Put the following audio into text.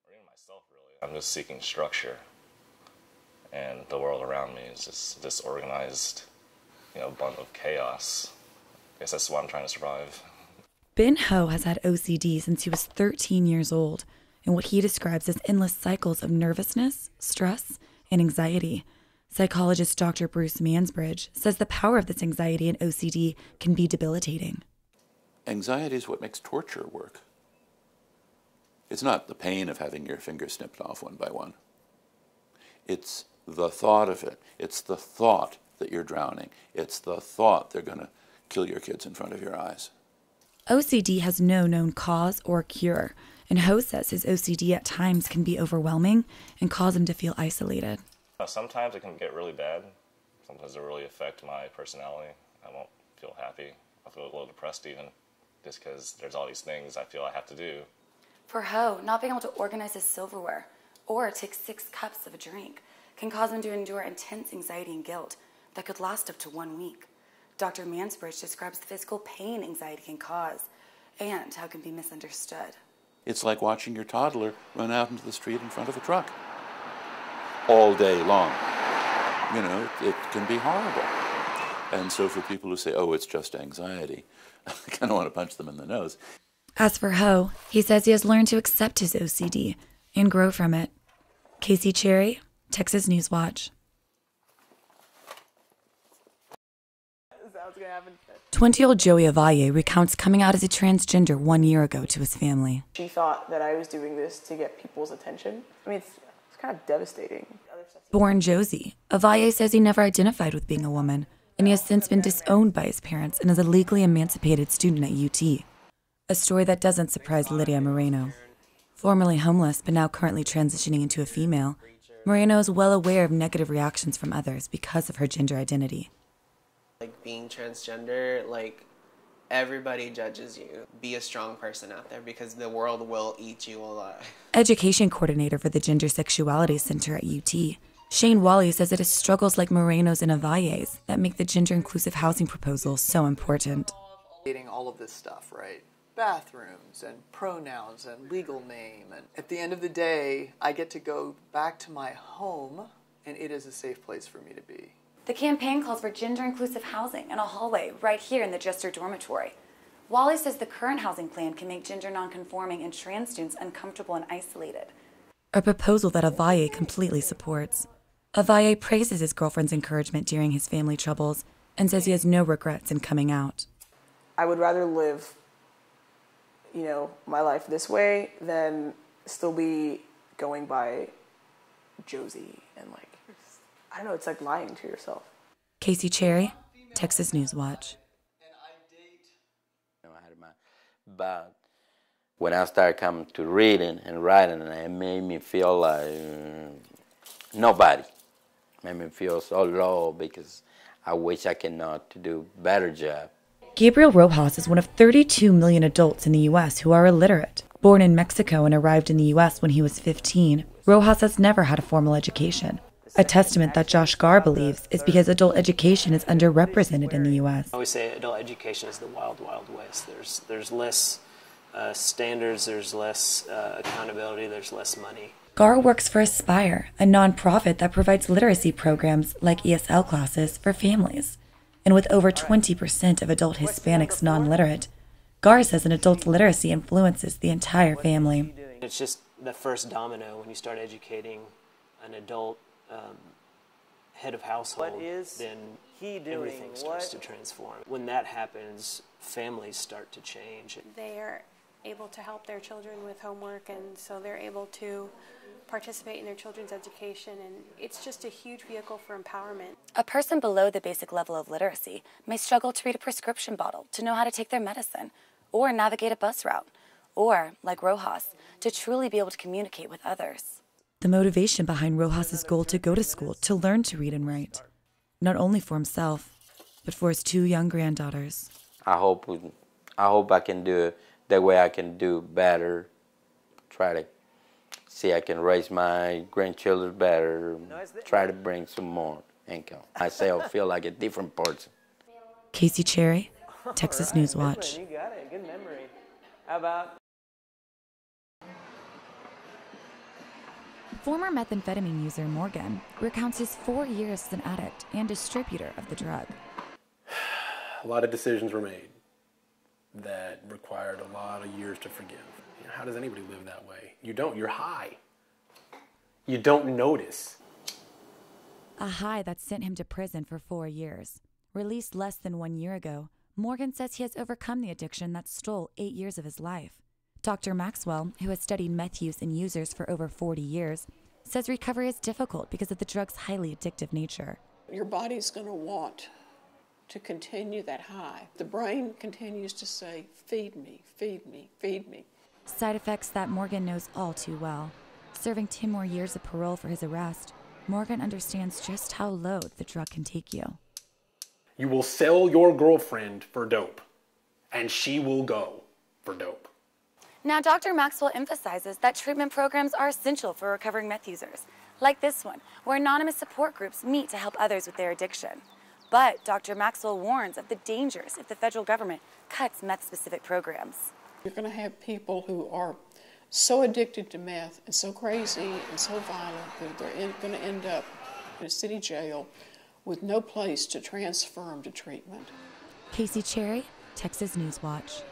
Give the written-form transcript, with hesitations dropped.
or even myself really, I'm just seeking structure. And the world around me is just disorganized, bundle of chaos. I guess that's why I'm trying to survive. Ben Ho has had OCD since he was 13 years old, in what he describes as endless cycles of nervousness, stress, and anxiety. Psychologist Dr. Bruce Mansbridge says the power of this anxiety and OCD can be debilitating. Anxiety is what makes torture work. It's not the pain of having your fingers snipped off one by one. It's the thought of it. It's the thought that you're drowning. It's the thought they're going to kill your kids in front of your eyes. OCD has no known cause or cure, and Ho says his OCD at times can be overwhelming and cause him to feel isolated. Sometimes it can get really bad. Sometimes it really affect my personality. I won't feel happy. I'll feel a little depressed even, just because there's all these things I feel I have to do. For Ho, not being able to organize his silverware or take 6 cups of a drink can cause him to endure intense anxiety and guilt that could last up to 1 week. Dr. Mansbridge describes the physical pain anxiety can cause and how it can be misunderstood. It's like watching your toddler run out into the street in front of a truck all day long. It can be horrible. And so for people who say, oh, it's just anxiety, I kind of want to punch them in the nose. As for Ho, he says he has learned to accept his OCD and grow from it. Casey Cherry, Texas News Watch. 20-year-old Joey Avalle recounts coming out as a transgender 1 year ago to his family. She thought that I was doing this to get people's attention. I mean, it's kind of devastating. Born Josie, Avalle says he never identified with being a woman, and he has since been disowned by his parents and is a legally emancipated student at UT. A story that doesn't surprise Lydia Moreno. Formerly homeless, but now currently transitioning into a female, Moreno is well aware of negative reactions from others because of her gender identity. Like being transgender, everybody judges you. Be a strong person out there because the world will eat you alive. Education coordinator for the Gender Sexuality Center at UT, Shane Wally says it is struggles like Moreno's and Avalle's that make the gender-inclusive housing proposal so important. All of this stuff, right? Bathrooms and pronouns and legal name. And at the end of the day, I get to go back to my home, and it is a safe place for me to be. The campaign calls for gender-inclusive housing and a hallway right here in the Jester dormitory. Wally says the current housing plan can make gender nonconforming and trans students uncomfortable and isolated. A proposal that Avalle completely supports. Avalle praises his girlfriend's encouragement during his family troubles and says he has no regrets in coming out. I would rather live, my life this way than still be going by Josie and I don't know, it's like lying to yourself. Casey Cherry, Texas News Watch. But when I started coming to reading and writing, it made me feel like nobody. It made me feel so low because I wish I could not to do a better job. Gabriel Rojas is one of 32 million adults in the U.S. who are illiterate. Born in Mexico and arrived in the U.S. when he was 15, Rojas has never had a formal education. A testament that Josh Garr believes is because adult education is underrepresented in the U.S. I always say adult education is the wild, wild west. There's less standards, there's less accountability, there's less money. Garr works for Aspire, a nonprofit that provides literacy programs like ESL classes for families. And with over 20% of adult Hispanics non-literate, Garr says an adult literacy influences the entire family. It's just the first domino when you start educating an adult head of household, then everything starts to transform. When that happens, families start to change. They are able to help their children with homework, and so they're able to participate in their children's education, and it's just a huge vehicle for empowerment. A person below the basic level of literacy may struggle to read a prescription bottle, to know how to take their medicine, or navigate a bus route, or, like Rojas, to truly be able to communicate with others. The motivation behind Rojas's goal to go to school to learn to read and write, not only for himself, but for his 2 young granddaughters. I hope I can do it the way I can do better, try to see I can raise my grandchildren better, try to bring some more income. Myself feel like a different person. Casey Cherry, Texas News Watch. You got it. Good memory. How about... Former methamphetamine user Morgan recounts his 4 years as an addict and distributor of the drug. A lot of decisions were made that required a lot of years to forgive. You know, how does anybody live that way? You don't. You're high. You don't notice. A high that sent him to prison for 4 years. Released less than 1 year ago, Morgan says he has overcome the addiction that stole 8 years of his life. Dr. Maxwell, who has studied meth use in users for over 40 years, says recovery is difficult because of the drug's highly addictive nature. Your body's going to want to continue that high. The brain continues to say, feed me, feed me, feed me. Side effects that Morgan knows all too well. Serving 10 more years of parole for his arrest, Morgan understands just how low the drug can take you. You will sell your girlfriend for dope, and she will go for dope. Now, Dr. Maxwell emphasizes that treatment programs are essential for recovering meth users, like this one, where anonymous support groups meet to help others with their addiction. But Dr. Maxwell warns of the dangers if the federal government cuts meth-specific programs. You're going to have people who are so addicted to meth and so crazy and so violent that they're going to end up in a city jail with no place to transfer them to treatment. Casey Cherry, Texas News Watch.